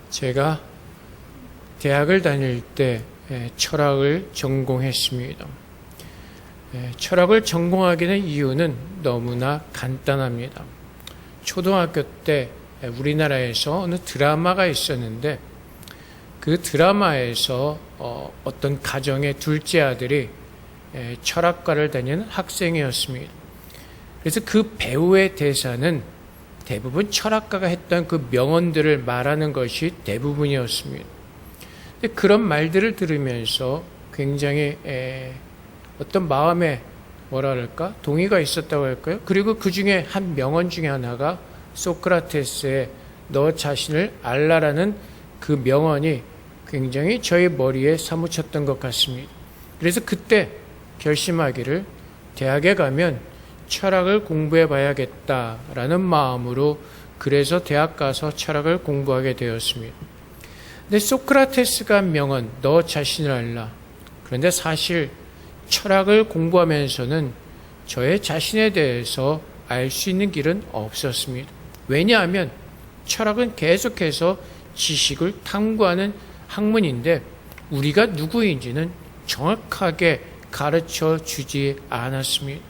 제가 대학을 다닐 때 철학을 전공했습니다. 철학을 전공하게 된 이유는 너무나 간단합니다. 초등학교 때 우리나라에서 어느 드라마가 있었는데 그 드라마에서 어떤 가정의 둘째 아들이 철학과를 다니는 학생이었습니다. 그래서 그 배우의 대사는 대부분 철학가가 했던 그 명언들을 말하는 것이 대부분이었습니다. 근데 그런 말들을 들으면서 굉장히 어떤 마음에 뭐랄까 동의가 있었다고 할까요? 그리고 그 중에 한 명언 중에 하나가 소크라테스의 너 자신을 알라라는 그 명언이 굉장히 저의 머리에 사무쳤던 것 같습니다. 그래서 그때 결심하기를 대학에 가면 철학을 공부해 봐야겠다라는 마음으로 그래서 대학 가서 철학을 공부하게 되었습니다. 근데 소크라테스가 한 명언 너 자신을 알라. 그런데 사실 철학을 공부하면서는 저의 자신에 대해서 알 수 있는 길은 없었습니다. 왜냐하면 철학은 계속해서 지식을 탐구하는 학문인데 우리가 누구인지는 정확하게 가르쳐 주지 않았습니다.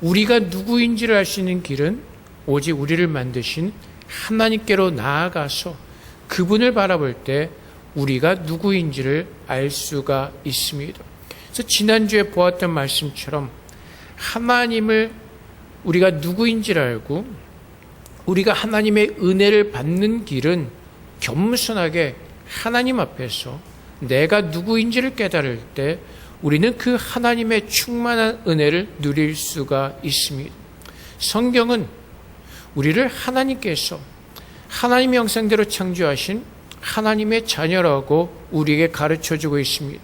우리가 누구인지를 알 수 있는 길은 오직 우리를 만드신 하나님께로 나아가서 그분을 바라볼 때 우리가 누구인지를 알 수가 있습니다. 그래서 지난주에 보았던 말씀처럼 하나님을 우리가 누구인지를 알고 우리가 하나님의 은혜를 받는 길은 겸손하게 하나님 앞에서 내가 누구인지를 깨달을 때 우리는 그 하나님의 충만한 은혜를 누릴 수가 있습니다. 성경은 우리를 하나님께서 하나님의 형상대로 창조하신 하나님의 자녀라고 우리에게 가르쳐주고 있습니다.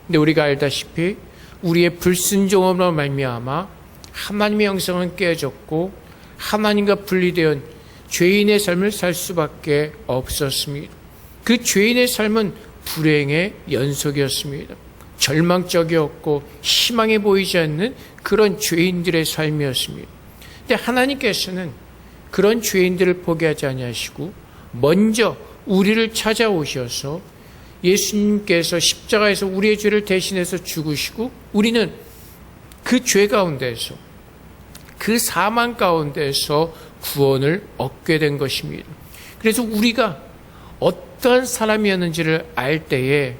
근데 우리가 알다시피 우리의 불순종으로 말미암아 하나님의 형상은 깨졌고 하나님과 분리되어 죄인의 삶을 살 수밖에 없었습니다. 그 죄인의 삶은 불행의 연속이었습니다. 절망적이었고 희망이 보이지 않는 그런 죄인들의 삶이었습니다. 근데 하나님께서는 그런 죄인들을 포기하지 아니하시고 먼저 우리를 찾아오셔서 예수님께서 십자가에서 우리의 죄를 대신해서 죽으시고 우리는 그 죄 가운데서 그 사망 가운데서 구원을 얻게 된 것입니다. 그래서 우리가 어떤 사람이었는지를 알 때에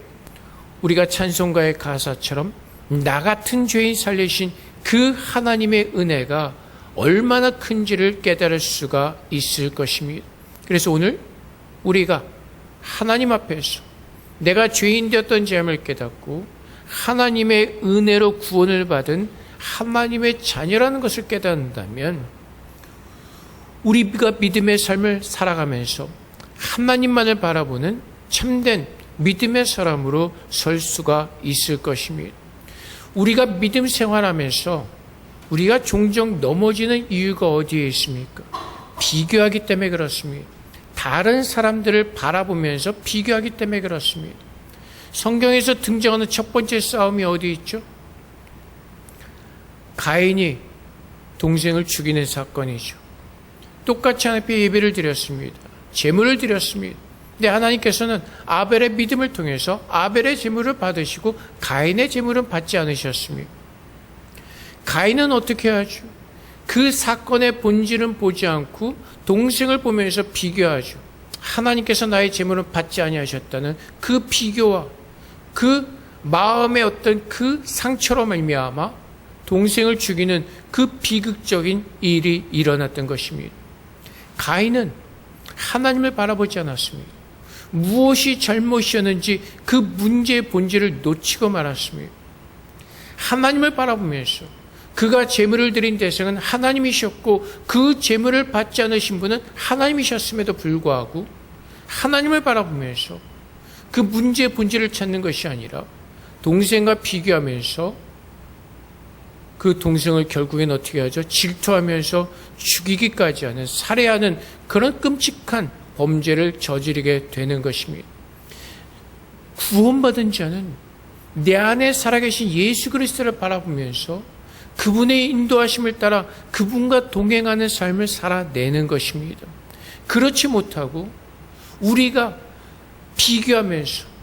우리가 찬송가의 가사처럼 나 같은 죄인 살리신 그 하나님의 은혜가 얼마나 큰지를 깨달을 수가 있을 것입니다. 그래서 오늘 우리가 하나님 앞에서 내가 죄인 되었던 죄임을 깨닫고 하나님의 은혜로 구원을 받은 하나님의 자녀라는 것을 깨닫는다면 우리가 믿음의 삶을 살아가면서 하나님만을 바라보는 참된 믿음의 사람으로 설 수가 있을 것입니다. 우리가 믿음 생활하면서 우리가 종종 넘어지는 이유가 어디에 있습니까? 비교하기 때문에 그렇습니다. 다른 사람들을 바라보면서 비교하기 때문에 그렇습니다. 성경에서 등장하는 첫 번째 싸움이 어디 있죠? 가인이 동생을 죽이는 사건이죠. 똑같이 하나님 앞에 예배를 드렸습니다. 제물을 드렸습니다. 근데 하나님께서는 아벨의 믿음을 통해서 아벨의 제물을 받으시고 가인의 제물은 받지 않으셨습니다. 가인은 어떻게 하죠? 그 사건의 본질은 보지 않고 동생을 보면서 비교하죠. 하나님께서 나의 제물은 받지 아니하셨다는 그 비교와 그 마음의 어떤 그 상처로 말미암아 동생을 죽이는 그 비극적인 일이 일어났던 것입니다. 가인은 하나님을 바라보지 않았습니다. 무엇이 잘못이었는지 그 문제의 본질을 놓치고 말았습니다. 하나님을 바라보면서 그가 제물을 드린 대상은 하나님이셨고 그 제물을 받지 않으신 분은 하나님이셨음에도 불구하고 하나님을 바라보면서 그 문제의 본질을 찾는 것이 아니라 동생과 비교하면서 그 동생을 결국엔 어떻게 하죠? 질투하면서 죽이기까지 하는 살해하는 그런 끔찍한 범죄를 저지르게 되는 것입니다. 구원받은 자는 내 안에 살아계신 예수 그리스도를 바라보면서 그분의 인도하심을 따라 그분과 동행하는 삶을 살아내는 것입니다. 그렇지 못하고 우리가 비교하면서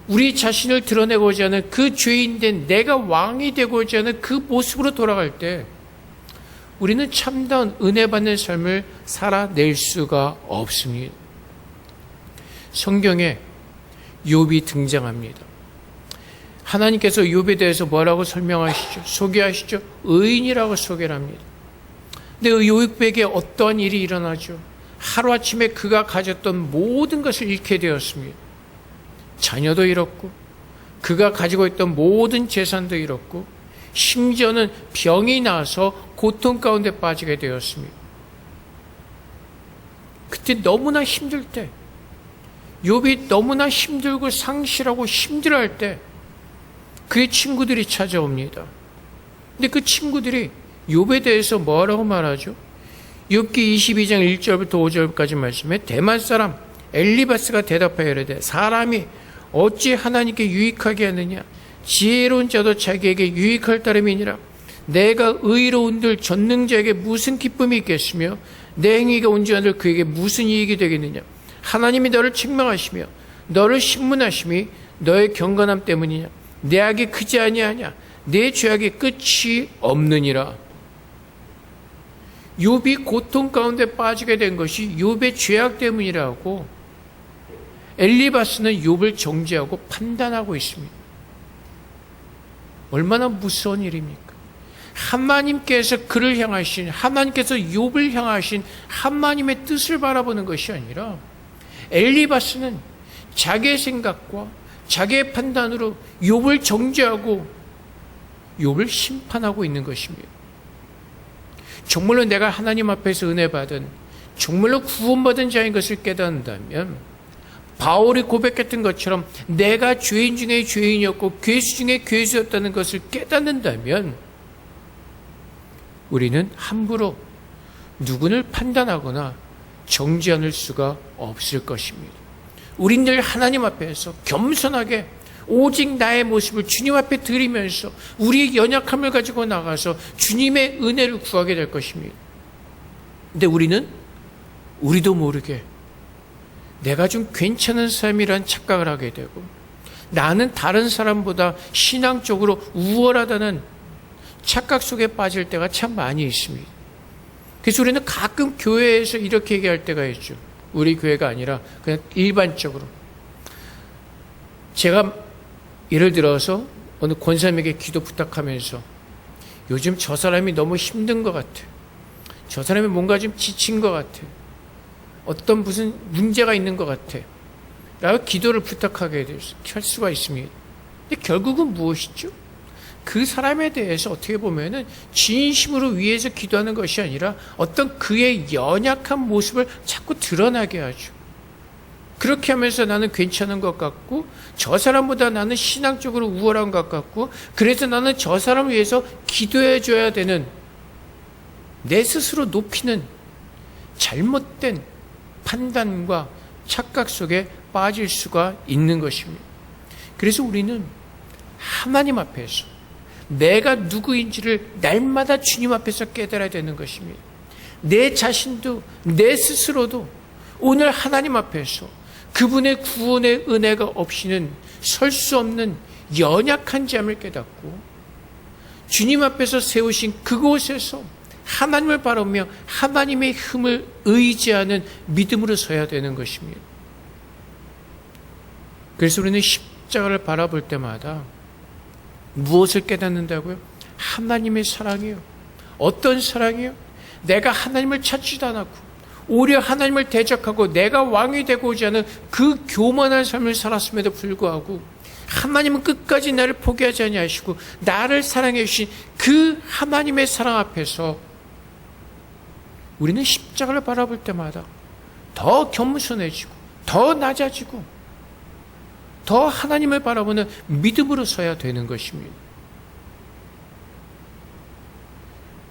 우리 자신을 드러내고자 하는 그 죄인된 내가 왕이 되고자 하는 그 모습으로 돌아갈 때 우리는 참다운 은혜 받는 삶을 살아낼 수가 없습니다. 성경에 욥이 등장합니다. 하나님께서 욥에 대해서 뭐라고 설명하시죠? 소개하시죠? 의인이라고 소개를 합니다. 근데 욥에게 어떠한 일이 일어나죠? 하루아침에 그가 가졌던 모든 것을 잃게 되었습니다. 자녀도 잃었고 그가 가지고 있던 모든 재산도 잃었고 심지어는 병이 나서 고통 가운데 빠지게 되었습니다. 그때 너무나 힘들 때, 욥이 너무나 힘들고 상실하고 힘들어할 때 그의 친구들이 찾아옵니다. 근데 그 친구들이 욥에 대해서 뭐라고 말하죠? 욥기 22장 1절부터 5절까지 말씀에 대만 사람 엘리바스가 대답하여 이르되 사람이 어찌 하나님께 유익하게 하느냐? 지혜로운 자도 자기에게 유익할 따름이니라. 내가 의로운들 전능자에게 무슨 기쁨이 있겠으며 내 행위가 온전한들 그에게 무슨 이익이 되겠느냐? 하나님이 너를 책망하시며 너를 신문하심이 너의 경건함 때문이냐? 내 악이 크지 아니하냐? 내 죄악이 끝이 없느니라. 욥이 고통 가운데 빠지게 된 것이 욥의 죄악 때문이라고 엘리바스는 욥을 정죄하고 판단하고 있습니다. 얼마나 무서운 일입니까? 하나님께서 그를 향하신, 하나님께서 욥을 향하신 하나님의 뜻을 바라보는 것이 아니라 엘리바스는 자기의 생각과 자기의 판단으로 욥을 정죄하고 욥을 심판하고 있는 것입니다. 정말로 내가 하나님 앞에서 은혜 받은, 정말로 구원받은 자인 것을 깨닫는다면 바울이 고백했던 것처럼 내가 죄인 중에 죄인이었고 괴수 중에 괴수였다는 것을 깨닫는다면 우리는 함부로 누구를 판단하거나 정죄할 수가 없을 것입니다. 우린 늘 하나님 앞에서 겸손하게 오직 나의 모습을 주님 앞에 드리면서 우리의 연약함을 가지고 나가서 주님의 은혜를 구하게 될 것입니다. 근데 우리도 모르게 내가 좀 괜찮은 사람이란 착각을 하게 되고 나는 다른 사람보다 신앙적으로 우월하다는 착각 속에 빠질 때가 참 많이 있습니다. 그래서 우리는 가끔 교회에서 이렇게 얘기할 때가 있죠. 우리 교회가 아니라 그냥 일반적으로. 제가 예를 들어서 어느 권사님에게 기도 부탁하면서 요즘 저 사람이 너무 힘든 것 같아. 저 사람이 뭔가 좀 지친 것 같아. 어떤 무슨 문제가 있는 것 같아. 라고 기도를 부탁하게 할 수가 있습니다. 근데 결국은 무엇이죠? 그 사람에 대해서 어떻게 보면은 진심으로 위해서 기도하는 것이 아니라 어떤 그의 연약한 모습을 자꾸 드러나게 하죠. 그렇게 하면서 나는 괜찮은 것 같고 저 사람보다 나는 신앙적으로 우월한 것 같고 그래서 나는 저 사람을 위해서 기도해 줘야 되는 내 스스로 높이는 잘못된 판단과 착각 속에 빠질 수가 있는 것입니다. 그래서 우리는 하나님 앞에서 내가 누구인지를 날마다 주님 앞에서 깨달아야 되는 것입니다. 내 자신도 내 스스로도 오늘 하나님 앞에서 그분의 구원의 은혜가 없이는 설 수 없는 연약한 자임을 깨닫고 주님 앞에서 세우신 그곳에서 하나님을 바라보며 하나님의 힘을 의지하는 믿음으로 서야 되는 것입니다. 그래서 우리는 십자가를 바라볼 때마다 무엇을 깨닫는다고요? 하나님의 사랑이요. 어떤 사랑이요? 내가 하나님을 찾지도 않았고 오히려 하나님을 대적하고 내가 왕이 되고자 하는 그 교만한 삶을 살았음에도 불구하고 하나님은 끝까지 나를 포기하지 아니하시고 나를 사랑해 주신 그 하나님의 사랑 앞에서 우리는 십자가를 바라볼 때마다 더 겸손해지고 더 낮아지고 더 하나님을 바라보는 믿음으로 서야 되는 것입니다.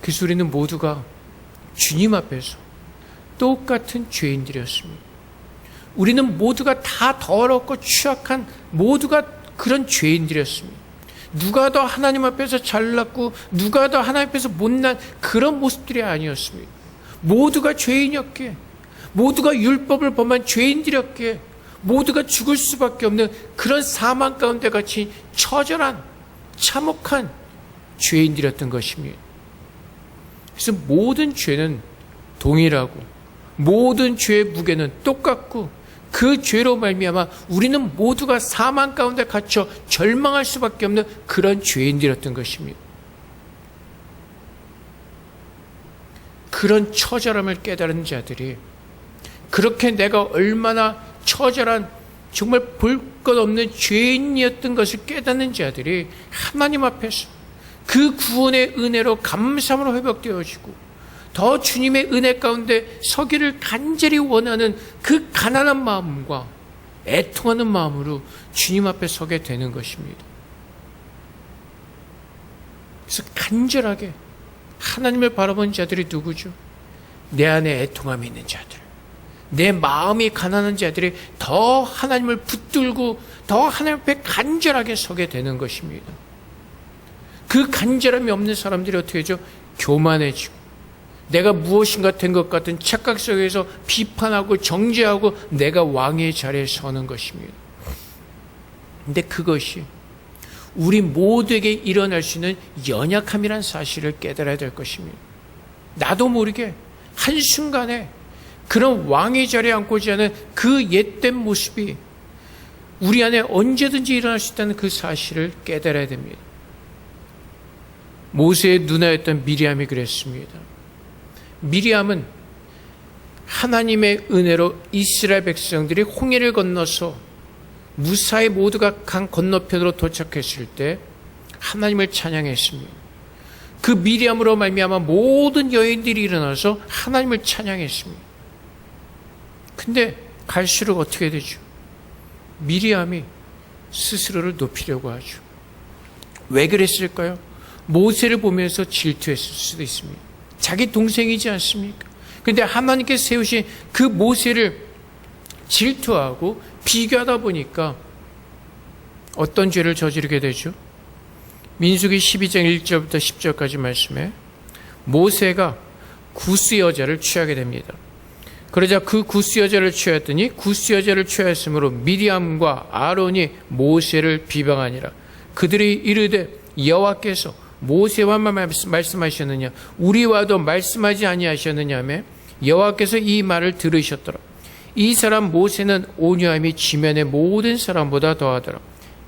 그래서 우리는 모두가 주님 앞에서 똑같은 죄인들이었습니다. 우리는 모두가 다 더럽고 취약한 모두가 그런 죄인들이었습니다. 누가 더 하나님 앞에서 잘났고 누가 더 하나님 앞에서 못난 그런 모습들이 아니었습니다. 모두가 죄인이었기에 모두가 율법을 범한 죄인들이었기에 모두가 죽을 수밖에 없는 그런 사망 가운데 같이 처절한 참혹한 죄인들이었던 것입니다. 그래서 모든 죄는 동일하고 모든 죄의 무게는 똑같고 그 죄로 말미암아 우리는 모두가 사망 가운데 갇혀 절망할 수밖에 없는 그런 죄인들이었던 것입니다. 그런 처절함을 깨달은 자들이, 그렇게 내가 얼마나 처절한 정말 볼 것 없는 죄인이었던 것을 깨닫는 자들이 하나님 앞에서 그 구원의 은혜로 감사함으로 회복되어지고 더 주님의 은혜 가운데 서기를 간절히 원하는 그 가난한 마음과 애통하는 마음으로 주님 앞에 서게 되는 것입니다. 그래서 간절하게 하나님을 바라본 자들이 누구죠? 내 안에 애통함이 있는 자들, 내 마음이 가난한 자들이 더 하나님을 붙들고 더 하나님 앞에 간절하게 서게 되는 것입니다. 그 간절함이 없는 사람들이 어떻게 하죠? 교만해지고 내가 무엇인가 된 것 같은 착각 속에서 비판하고 정죄하고 내가 왕의 자리에 서는 것입니다. 근데 그것이 우리 모두에게 일어날 수 있는 연약함이란 사실을 깨달아야 될 것입니다. 나도 모르게 한순간에 그런 왕의 자리에 앉고자 하는 그 옛된 모습이 우리 안에 언제든지 일어날 수 있다는 그 사실을 깨달아야 됩니다. 모세의 누나였던 미리암이 그랬습니다. 미리암은 하나님의 은혜로 이스라엘 백성들이 홍해를 건너서 무사히 모두가 강 건너편으로 도착했을 때 하나님을 찬양했습니다. 그 미리암으로 말미암아 모든 여인들이 일어나서 하나님을 찬양했습니다. 근데 갈수록 어떻게 되죠? 미리암이 스스로를 높이려고 하죠. 왜 그랬을까요? 모세를 보면서 질투했을 수도 있습니다. 자기 동생이지 않습니까? 그런데 하나님께서 세우신 그 모세를 질투하고 비교하다 보니까 어떤 죄를 저지르게 되죠? 민수기 12장 1절부터 10절까지 말씀에 모세가 구스 여자를 취하게 됩니다. 그러자 그 구스 여자를 취하였더니 구스 여자를 취하였으므로 미리암과 아론이 모세를 비방하니라. 그들이 이르되 여호와께서 모세와만 말씀하셨느냐 우리와도 말씀하지 아니하셨느냐며 여호와께서 이 말을 들으셨더라. 이 사람 모세는 온유함이 지면의 모든 사람보다 더하더라.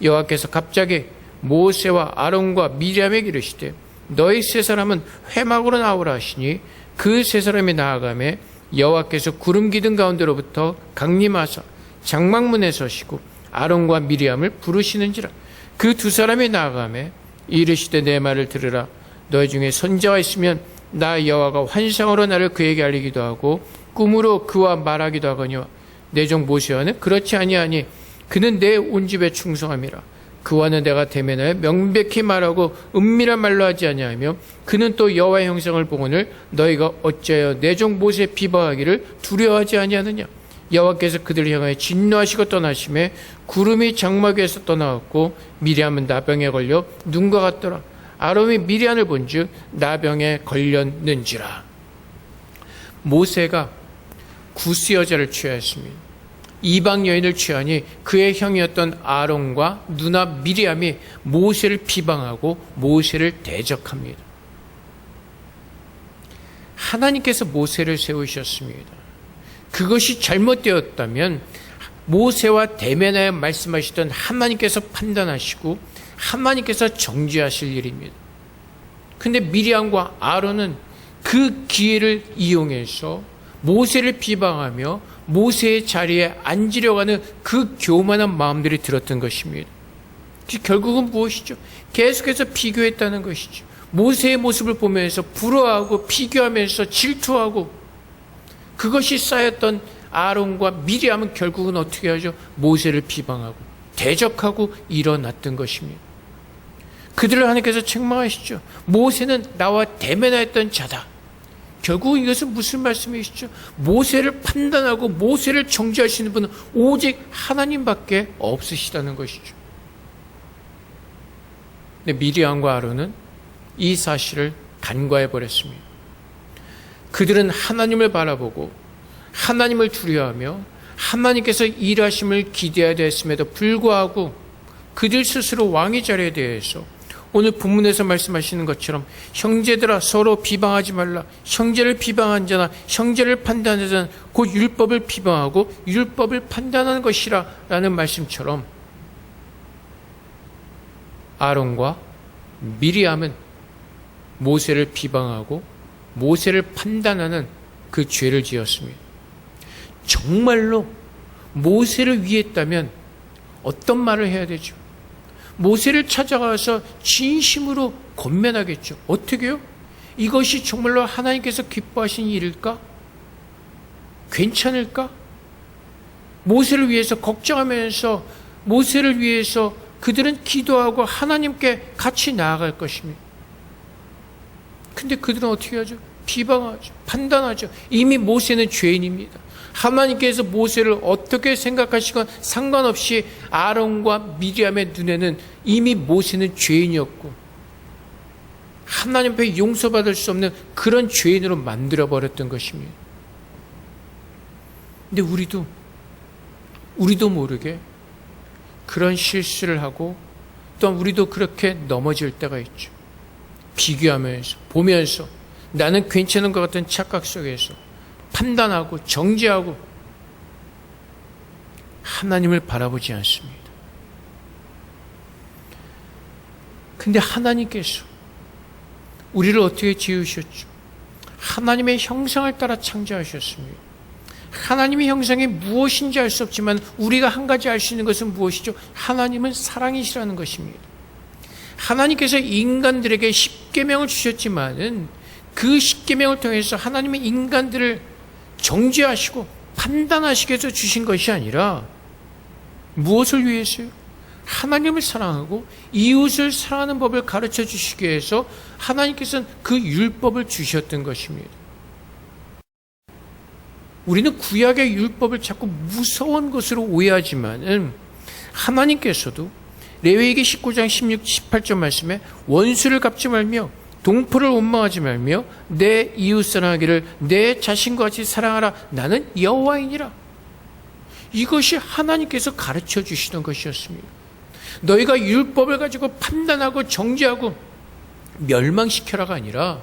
여호와께서 갑자기 모세와 아론과 미리암에게 이르시되 너희 세 사람은 회막으로 나오라 하시니 그 세 사람이 나아가매 여호와께서 구름 기둥 가운데로부터 강림하사 장막문에 서시고 아론과 미리암을 부르시는지라. 그 두 사람이 나아가매 이르시되 내 말을 들으라. 너희 중에 선자가 있으면 나 여호와가 환상으로 나를 그에게 알리기도 하고 꿈으로 그와 말하기도 하거니와 내 종 모세와는 그렇지 아니하니 그는 내 온 집에 충성함이라. 그와는 내가 대면하여 명백히 말하고 은밀한 말로 하지 아니하며 그는 또 여호와의 형상을 보거늘 너희가 어찌하여 내 종 모세 비방하기를 두려워하지 아니하느냐. 여호와께서 그들을 향하여 진노하시고 떠나심에 구름이 장막 위에서 떠나왔고 미리암은 나병에 걸려 눈과 같더라. 아론이 미리암을 본즉 나병에 걸렸는지라. 모세가 구스 여자를 취하였습니다. 이방 여인을 취하니 그의 형이었던 아론과 누나 미리암이 모세를 비방하고 모세를 대적합니다. 하나님께서 모세를 세우셨습니다. 그것이 잘못되었다면 모세와 대면하여 말씀하시던 하나님께서 판단하시고 하나님께서 정죄하실 일입니다. 그런데 미리암과 아론은 그 기회를 이용해서 모세를 비방하며 모세의 자리에 앉으려고 하는 그 교만한 마음들이 들었던 것입니다. 결국은 무엇이죠? 계속해서 비교했다는 것이죠. 모세의 모습을 보면서 부러워하고 비교하면서 질투하고 그것이 쌓였던 아론과 미리암은 결국은 어떻게 하죠? 모세를 비방하고 대적하고 일어났던 것입니다. 그들을 하나님께서 책망하시죠. 모세는 나와 대면하였던 자다. 결국 이것은 무슨 말씀이시죠? 모세를 판단하고 모세를 정죄하시는 분은 오직 하나님밖에 없으시다는 것이죠. 근데 미리암과 아론은 이 사실을 간과해 버렸습니다. 그들은 하나님을 바라보고 하나님을 두려워하며 하나님께서 일하심을 기대해야 됐음에도 불구하고 그들 스스로 왕의 자리에 대해서 오늘 본문에서 말씀하시는 것처럼 형제들아 서로 비방하지 말라. 형제를 비방한 자나 형제를 판단하는 자는 곧 율법을 비방하고 율법을 판단하는 것이라 라는 말씀처럼 아론과 미리암은 모세를 비방하고 모세를 판단하는 그 죄를 지었습니다. 정말로 모세를 위했다면 어떤 말을 해야 되죠? 모세를 찾아가서 진심으로 권면하겠죠. 어떻게요? 이것이 정말로 하나님께서 기뻐하신 일일까? 괜찮을까? 모세를 위해서 걱정하면서 모세를 위해서 그들은 기도하고 하나님께 같이 나아갈 것입니다. 근데 그들은 어떻게 하죠? 비방하죠. 판단하죠. 이미 모세는 죄인입니다. 하나님께서 모세를 어떻게 생각하시건 상관없이 아론과 미리암의 눈에는 이미 모세는 죄인이었고 하나님 앞에 용서받을 수 없는 그런 죄인으로 만들어버렸던 것입니다. 근데 우리도 모르게 그런 실수를 하고 또한 우리도 그렇게 넘어질 때가 있죠. 비교하면서 보면서 나는 괜찮은 것 같은 착각 속에서 판단하고 정죄하고 하나님을 바라보지 않습니다. 근데 하나님께서 우리를 어떻게 지으셨죠? 하나님의 형상을 따라 창조하셨습니다. 하나님의 형상이 무엇인지 알 수 없지만 우리가 한 가지 알 수 있는 것은 무엇이죠? 하나님은 사랑이시라는 것입니다. 하나님께서 인간들에게 십계명을 주셨지만은 그 십계명을 통해서 하나님의 인간들을 정죄하시고 판단하시기 위해서 주신 것이 아니라 무엇을 위해서요? 하나님을 사랑하고 이웃을 사랑하는 법을 가르쳐 주시기 위해서 하나님께서는 그 율법을 주셨던 것입니다. 우리는 구약의 율법을 자꾸 무서운 것으로 오해하지만 하나님께서도 레위기 19장 16, 18절 말씀에 원수를 갚지 말며 동포를 원망하지 말며 내 이웃 사랑하기를 내 자신과 같이 사랑하라. 나는 여호와이니라. 이것이 하나님께서 가르쳐 주시던 것이었습니다. 너희가 율법을 가지고 판단하고 정죄하고 멸망시켜라가 아니라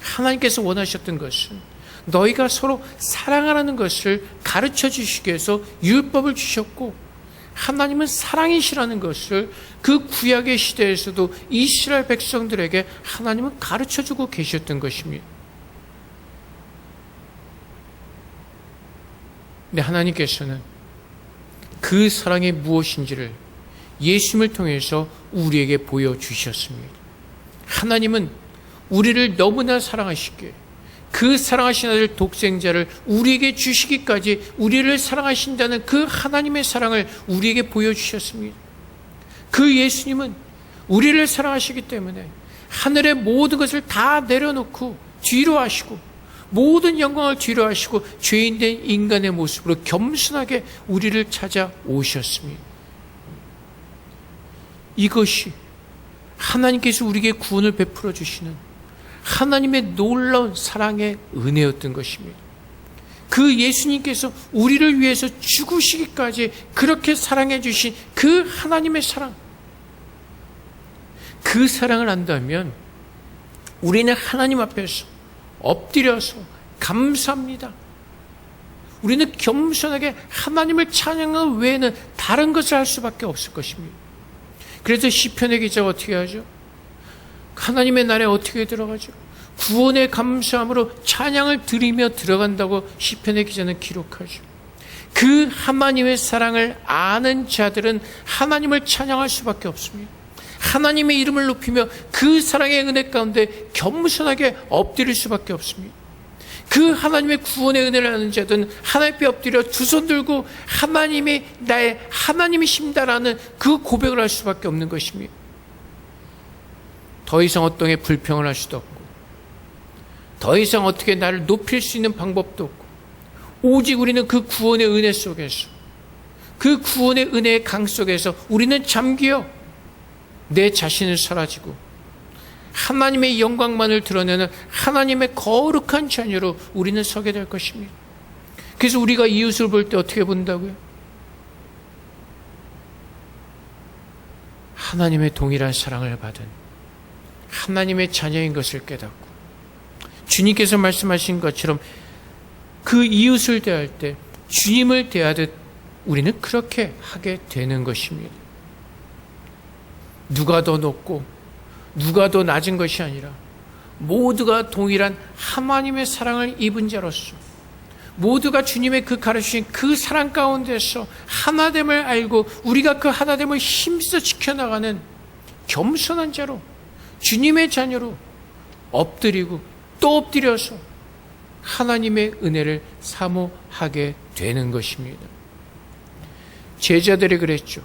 하나님께서 원하셨던 것은 너희가 서로 사랑하라는 것을 가르쳐 주시기 위해서 율법을 주셨고 하나님은 사랑이시라는 것을 그 구약의 시대에서도 이스라엘 백성들에게 하나님은 가르쳐주고 계셨던 것입니다. 근데 하나님께서는 그 사랑이 무엇인지를 예수님을 통해서 우리에게 보여주셨습니다. 하나님은 우리를 너무나 사랑하시기에 그 사랑하신 아들 독생자를 우리에게 주시기까지 우리를 사랑하신다는 그 하나님의 사랑을 우리에게 보여주셨습니다. 그 예수님은 우리를 사랑하시기 때문에 하늘의 모든 것을 다 내려놓고 뒤로 하시고 모든 영광을 뒤로 하시고 죄인된 인간의 모습으로 겸손하게 우리를 찾아오셨습니다. 이것이 하나님께서 우리에게 구원을 베풀어 주시는 하나님의 놀라운 사랑의 은혜였던 것입니다. 그 예수님께서 우리를 위해서 죽으시기까지 그렇게 사랑해 주신 그 하나님의 사랑, 그 사랑을 안다면 우리는 하나님 앞에서 엎드려서 감사합니다. 우리는 겸손하게 하나님을 찬양하는 외에는 다른 것을 할 수밖에 없을 것입니다. 그래서 시편의 기자가 어떻게 하죠? 하나님의 날에 어떻게 들어가죠? 구원의 감사함으로 찬양을 드리며 들어간다고 시편의 기자는 기록하죠. 그 하나님의 사랑을 아는 자들은 하나님을 찬양할 수밖에 없습니다. 하나님의 이름을 높이며 그 사랑의 은혜 가운데 겸손하게 엎드릴 수밖에 없습니다. 그 하나님의 구원의 은혜를 아는 자들은 하나님 앞에 엎드려 두 손 들고 하나님이 나의 하나님이십니다라는 그 고백을 할 수밖에 없는 것입니다. 더 이상 어떤 게 불평을 할 수도 없고 더 이상 어떻게 나를 높일 수 있는 방법도 없고 오직 우리는 그 구원의 은혜 속에서 그 구원의 은혜의 강 속에서 우리는 잠기어 내 자신을 사라지고 하나님의 영광만을 드러내는 하나님의 거룩한 자녀로 우리는 서게 될 것입니다. 그래서 우리가 이웃을 볼 때 어떻게 본다고요? 하나님의 동일한 사랑을 받은 하나님의 자녀인 것을 깨닫고, 주님께서 말씀하신 것처럼 그 이웃을 대할 때 주님을 대하듯 우리는 그렇게 하게 되는 것입니다. 누가 더 높고 누가 더 낮은 것이 아니라 모두가 동일한 하나님의 사랑을 입은 자로서, 모두가 주님의 그 가르치신 그 사랑 가운데서 하나됨을 알고 우리가 그 하나됨을 힘써 지켜나가는 겸손한 자로, 주님의 자녀로 엎드리고 또 엎드려서 하나님의 은혜를 사모하게 되는 것입니다. 제자들이 그랬죠.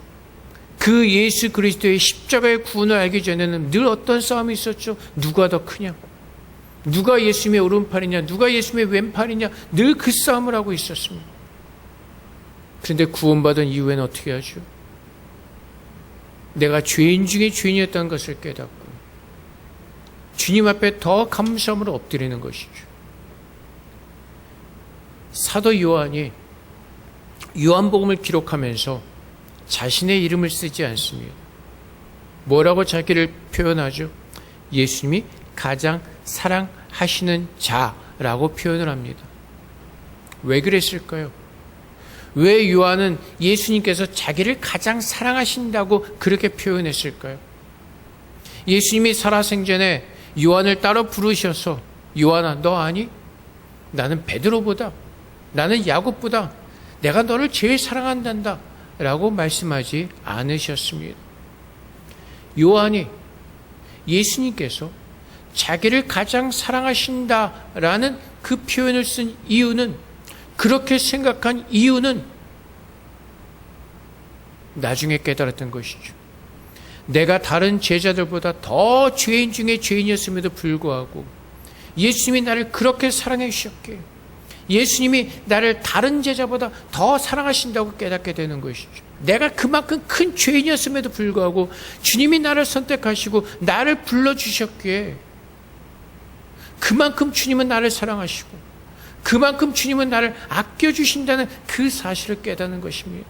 그 예수 그리스도의 십자가의 구원을 알기 전에는 늘 어떤 싸움이 있었죠? 누가 더 크냐? 누가 예수님의 오른팔이냐? 누가 예수님의 왼팔이냐? 늘 그 싸움을 하고 있었습니다. 그런데 구원받은 이후에는 어떻게 하죠? 내가 죄인 중에 죄인이었다는 것을 깨닫고 주님 앞에 더 감사함으로 엎드리는 것이죠. 사도 요한이 요한복음을 기록하면서 자신의 이름을 쓰지 않습니다. 뭐라고 자기를 표현하죠? 예수님이 가장 사랑하시는 자라고 표현을 합니다. 왜 그랬을까요? 왜 요한은 예수님께서 자기를 가장 사랑하신다고 그렇게 표현했을까요? 예수님이 살아생전에 요한을 따로 부르셔서, 요한아, 너 아니? 나는 베드로보다, 나는 야곱보다 내가 너를 제일 사랑한단다 라고 말씀하지 않으셨습니다. 요한이 예수님께서 자기를 가장 사랑하신다라는 그 표현을 쓴 이유는, 그렇게 생각한 이유는 나중에 깨달았던 것이죠. 내가 다른 제자들보다 더 죄인 중에 죄인이었음에도 불구하고 예수님이 나를 그렇게 사랑해 주셨기에 예수님이 나를 다른 제자보다 더 사랑하신다고 깨닫게 되는 것이죠. 내가 그만큼 큰 죄인이었음에도 불구하고 주님이 나를 선택하시고 나를 불러주셨기에 그만큼 주님은 나를 사랑하시고 그만큼 주님은 나를 아껴주신다는 그 사실을 깨닫는 것입니다.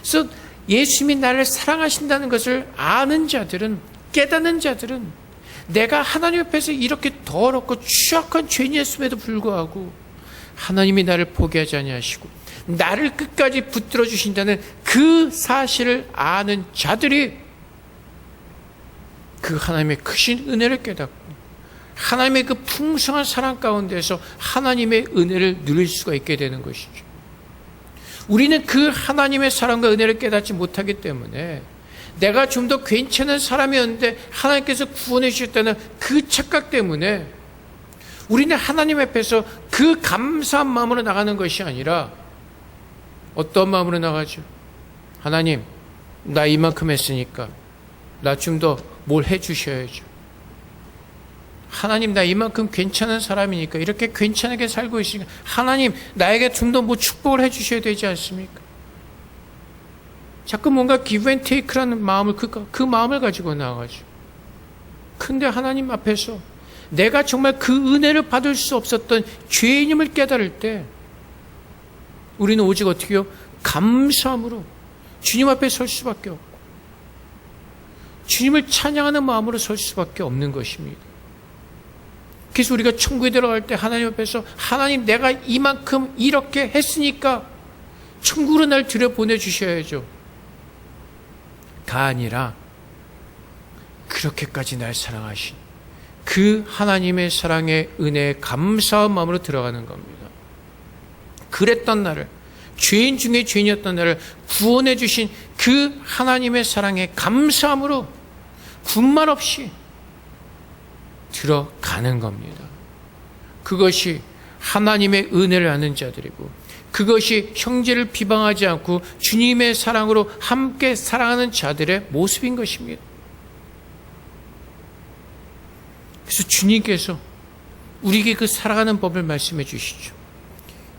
그래서 예수님이 나를 사랑하신다는 것을 아는 자들은, 깨닫는 자들은 내가 하나님 앞에서 이렇게 더럽고 취약한 죄인이었음에도 불구하고 하나님이 나를 포기하지 아니하시고 나를 끝까지 붙들어 주신다는 그 사실을 아는 자들이 그 하나님의 크신 은혜를 깨닫고 하나님의 그 풍성한 사랑 가운데서 하나님의 은혜를 누릴 수가 있게 되는 것이죠. 우리는 그 하나님의 사랑과 은혜를 깨닫지 못하기 때문에 내가 좀 더 괜찮은 사람이었는데 하나님께서 구원해 주셨다는 그 착각 때문에 우리는 하나님 앞에서 그 감사한 마음으로 나가는 것이 아니라 어떤 마음으로 나가죠? 하나님, 나 이만큼 했으니까 나 좀 더 뭘 해주셔야죠. 하나님, 나 이만큼 괜찮은 사람이니까, 이렇게 괜찮게 살고 있으니까 하나님, 나에게 좀 더 뭐 축복을 해주셔야 되지 않습니까? 자꾸 뭔가 give and take라는 마음을 그 마음을 가지고 나가죠. 근데 하나님 앞에서 내가 정말 그 은혜를 받을 수 없었던 죄인임을 깨달을 때 우리는 오직 어떻게요? 감사함으로 주님 앞에 설 수밖에 없고 주님을 찬양하는 마음으로 설 수밖에 없는 것입니다. 그래서 우리가 천국에 들어갈 때 하나님 앞에서 하나님, 내가 이만큼 이렇게 했으니까 천국으로 날 들여보내주셔야죠 가 아니라 그렇게까지 날 사랑하신 그 하나님의 사랑의 은혜에 감사한 마음으로 들어가는 겁니다. 그랬던 나를, 죄인 중에 죄인이었던 나를 구원해 주신 그 하나님의 사랑에 감사함으로 군말 없이 들어가는 겁니다. 그것이 하나님의 은혜를 아는 자들이고 그것이 형제를 비방하지 않고 주님의 사랑으로 함께 사랑하는 자들의 모습인 것입니다. 그래서 주님께서 우리에게 그 살아가는 법을 말씀해 주시죠.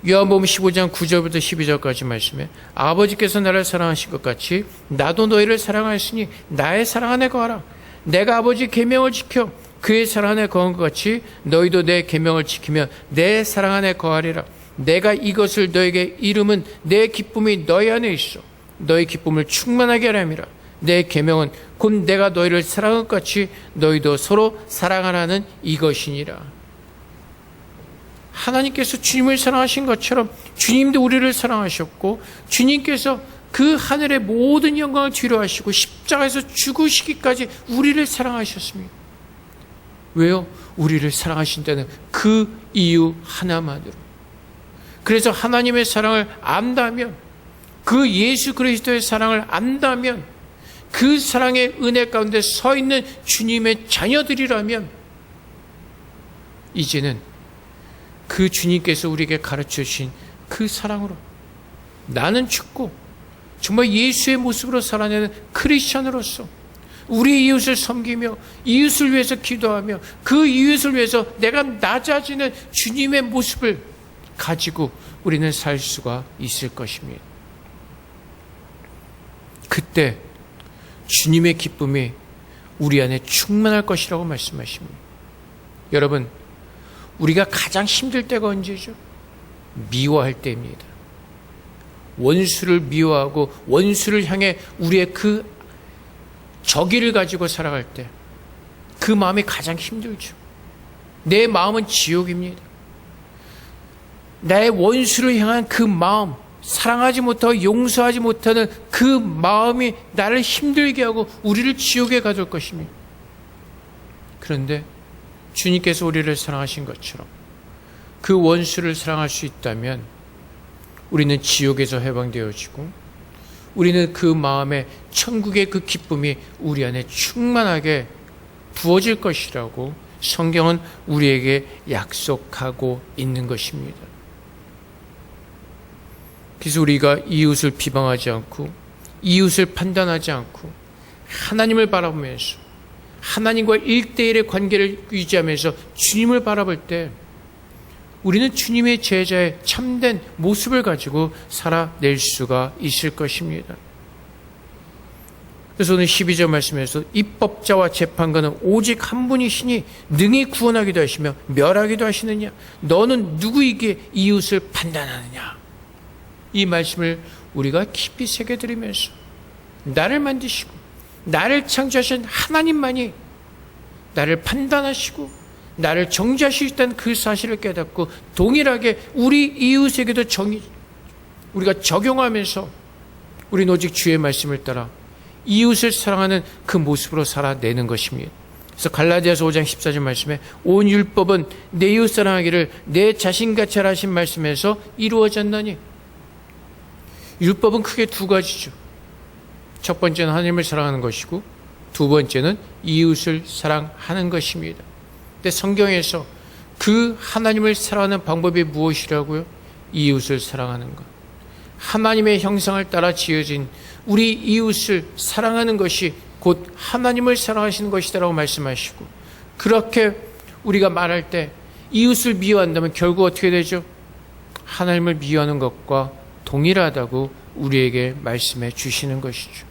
요한복음 15장 9절부터 12절까지 말씀에 아버지께서 나를 사랑하신 것 같이 나도 너희를 사랑하였으니 나의 사랑 안에 거하라. 내가 아버지 계명을 지켜 그의 사랑 안에 거한 것 같이 너희도 내 계명을 지키면 내 사랑 안에 거하리라. 내가 이것을 너에게 이름은 내 기쁨이 너희 안에 있어 너희 기쁨을 충만하게 하려 함이라. 내 계명은 곧 내가 너희를 사랑한 것 같이 너희도 서로 사랑하라는 이것이니라. 하나님께서 주님을 사랑하신 것처럼 주님도 우리를 사랑하셨고, 주님께서 그 하늘의 모든 영광을 뒤로하시고 십자가에서 죽으시기까지 우리를 사랑하셨습니다. 왜요? 우리를 사랑하신다는 그 이유 하나만으로. 그래서 하나님의 사랑을 안다면, 그 예수 그리스도의 사랑을 안다면, 그 사랑의 은혜 가운데 서 있는 주님의 자녀들이라면, 이제는 그 주님께서 우리에게 가르쳐 주신 그 사랑으로 나는 죽고 정말 예수의 모습으로 살아내는 크리스천으로서 우리 이웃을 섬기며 이웃을 위해서 기도하며 그 이웃을 위해서 내가 낮아지는 주님의 모습을 가지고 우리는 살 수가 있을 것입니다. 그때 주님의 기쁨이 우리 안에 충만할 것이라고 말씀하십니다. 여러분, 우리가 가장 힘들 때가 언제죠? 미워할 때입니다. 원수를 미워하고 원수를 향해 우리의 그 적의를 가지고 살아갈 때 그 마음이 가장 힘들죠. 내 마음은 지옥입니다. 나의 원수를 향한 그 마음, 사랑하지 못하고 용서하지 못하는 그 마음이 나를 힘들게 하고 우리를 지옥에 가둘 것입니다. 그런데 주님께서 우리를 사랑하신 것처럼 그 원수를 사랑할 수 있다면 우리는 지옥에서 해방되어지고 우리는 그 마음에 천국의 그 기쁨이 우리 안에 충만하게 부어질 것이라고 성경은 우리에게 약속하고 있는 것입니다. 그래서 우리가 이웃을 비방하지 않고 이웃을 판단하지 않고 하나님을 바라보면서 하나님과 1대1의 관계를 유지하면서 주님을 바라볼 때 우리는 주님의 제자의 참된 모습을 가지고 살아낼 수가 있을 것입니다. 그래서 오늘 12절 말씀에서 입법자와 재판관은 오직 한 분이시니 능히 구원하기도 하시며 멸하기도 하시느냐. 너는 누구에게 이웃을 판단하느냐. 이 말씀을 우리가 깊이 새겨드리면서 나를 만드시고 나를 창조하신 하나님만이 나를 판단하시고 나를 정죄하실 수 있다는 그 사실을 깨닫고 동일하게 우리 이웃에게도 우리가 적용하면서 우리는 오직 주의 말씀을 따라 이웃을 사랑하는 그 모습으로 살아내는 것입니다. 그래서 갈라디아서 5장 14절 말씀에 온 율법은 내 이웃 사랑하기를 내 자신같이 하라 하신 말씀에서 이루어졌나니. 율법은 크게 두 가지죠. 첫 번째는 하나님을 사랑하는 것이고 두 번째는 이웃을 사랑하는 것입니다. 근데 성경에서 그 하나님을 사랑하는 방법이 무엇이라고요? 이웃을 사랑하는 것. 하나님의 형상을 따라 지어진 우리 이웃을 사랑하는 것이 곧 하나님을 사랑하시는 것이다라고 말씀하시고, 그렇게 우리가 말할 때 이웃을 미워한다면 결국 어떻게 되죠? 하나님을 미워하는 것과 동일하다고 우리에게 말씀해 주시는 것이죠.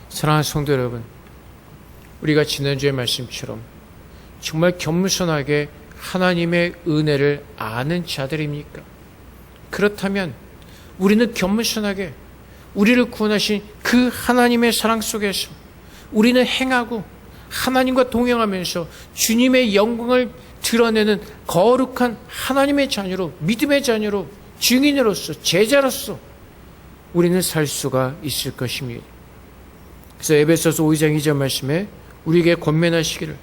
사랑하는 성도 여러분, 우리가 지난주의 말씀처럼 정말 겸손하게 하나님의 은혜를 아는 자들입니까? 그렇다면 우리는 겸손하게 우리를 구원하신 그 하나님의 사랑 속에서 우리는 행하고 하나님과 동행하면서 주님의 영광을 드러내는 거룩한 하나님의 자녀로, 믿음의 자녀로, 증인으로서, 제자로서 우리는 살 수가 있을 것입니다. 그래서 에베소서 5장 2절 말씀에 우리에게 권면하시기를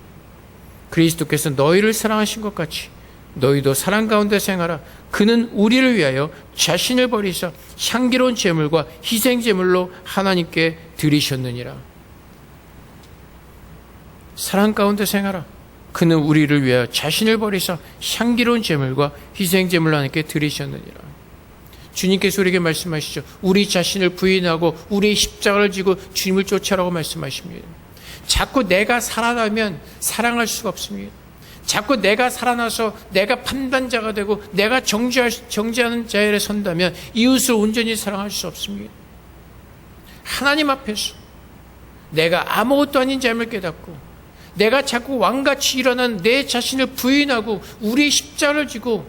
그리스도께서 너희를 사랑하신 것 같이 너희도 사랑 가운데 생활하라. 그는 우리를 위하여 자신을 버리사 향기로운 제물과 희생 제물로 하나님께 드리셨느니라. 사랑 가운데 생활하라. 그는 우리를 위하여 자신을 버리사 향기로운 제물과 희생 제물로 하나님께 드리셨느니라. 주님께서 우리에게 말씀하시죠. 우리 자신을 부인하고 우리의 십자가를 지고 주님을 쫓아라고 말씀하십니다. 자꾸 내가 살아나면 사랑할 수가 없습니다. 자꾸 내가 살아나서 내가 판단자가 되고 내가 정죄하는 자리에 선다면 이웃을 온전히 사랑할 수 없습니다. 하나님 앞에서 내가 아무것도 아닌 자임을 깨닫고 내가 자꾸 왕같이 일어난 내 자신을 부인하고 우리의 십자가를 지고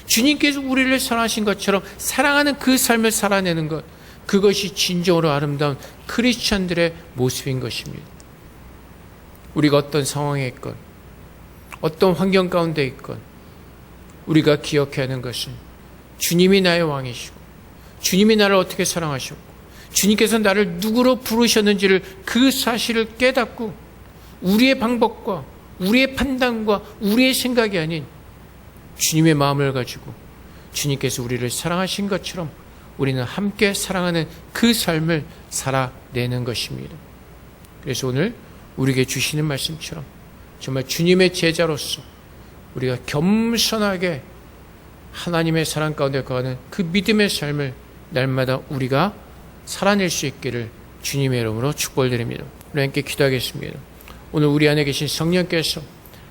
주님께서 우리를 사랑하신 것처럼 사랑하는 그 삶을 살아내는 것, 그것이 진정으로 아름다운 크리스찬들의 모습인 것입니다. 우리가 어떤 상황에 있건 어떤 환경 가운데 있건 우리가 기억해야 하는 것은 주님이 나의 왕이시고 주님이 나를 어떻게 사랑하셨고 주님께서 나를 누구로 부르셨는지를 그 사실을 깨닫고 우리의 방법과 우리의 판단과 우리의 생각이 아닌 주님의 마음을 가지고 주님께서 우리를 사랑하신 것처럼 우리는 함께 사랑하는 그 삶을 살아내는 것입니다. 그래서 오늘 우리에게 주시는 말씀처럼 정말 주님의 제자로서 우리가 겸손하게 하나님의 사랑 가운데 거하는 그 믿음의 삶을 날마다 우리가 살아낼 수 있기를 주님의 이름으로 축복드립니다. 우리 함께 기도하겠습니다. 오늘 우리 안에 계신 성령께서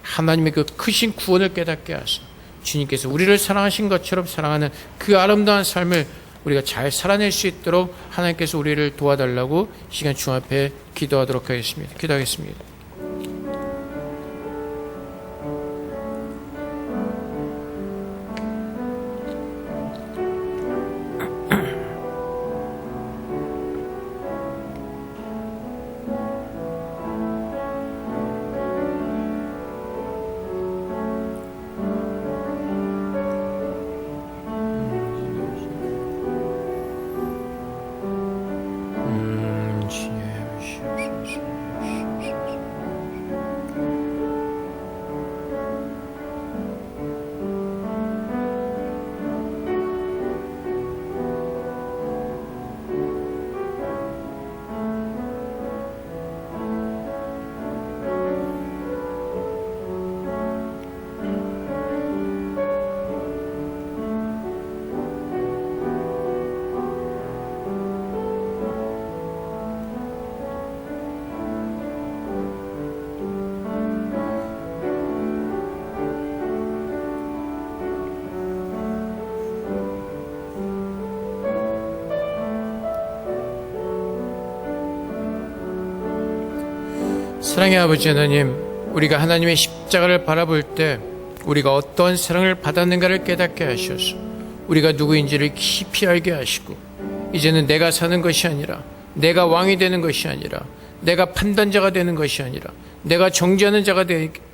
하나님의 그 크신 구원을 깨닫게 하사 주님께서 우리를 사랑하신 것처럼 사랑하는 그 아름다운 삶을 우리가 잘 살아낼 수 있도록 하나님께서 우리를 도와달라고 시간 중 앞에 기도하도록 하겠습니다. 기도하겠습니다. 사랑의 아버지 하나님, 우리가 하나님의 십자가를 바라볼 때 우리가 어떤 사랑을 받았는가를 깨닫게 하셔서 우리가 누구인지를 깊이 알게 하시고 이제는 내가 사는 것이 아니라 내가 왕이 되는 것이 아니라 내가 판단자가 되는 것이 아니라 내가 정죄하는 자가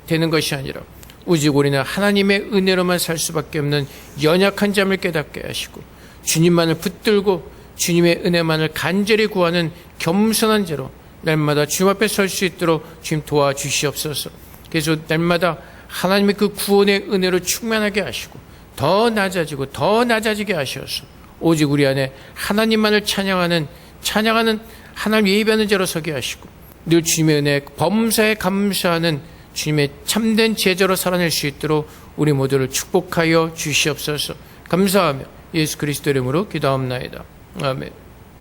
되는 것이 아니라 오직 우리는 하나님의 은혜로만 살 수밖에 없는 연약한 자임을 깨닫게 하시고 주님만을 붙들고 주님의 은혜만을 간절히 구하는 겸손한 자로 날마다 주님 앞에 설 수 있도록 주님 도와주시옵소서. 그래서 날마다 하나님의 그 구원의 은혜로 충만하게 하시고 더 낮아지고 더 낮아지게 하셔서 오직 우리 안에 하나님만을 찬양하는 하나님 예배하는 자로 서게 하시고 늘 주님의 은혜 범사에 감사하는 주님의 참된 제자로 살아낼 수 있도록 우리 모두를 축복하여 주시옵소서. 감사하며 예수 그리스도 이름으로 기도합나이다. 아멘.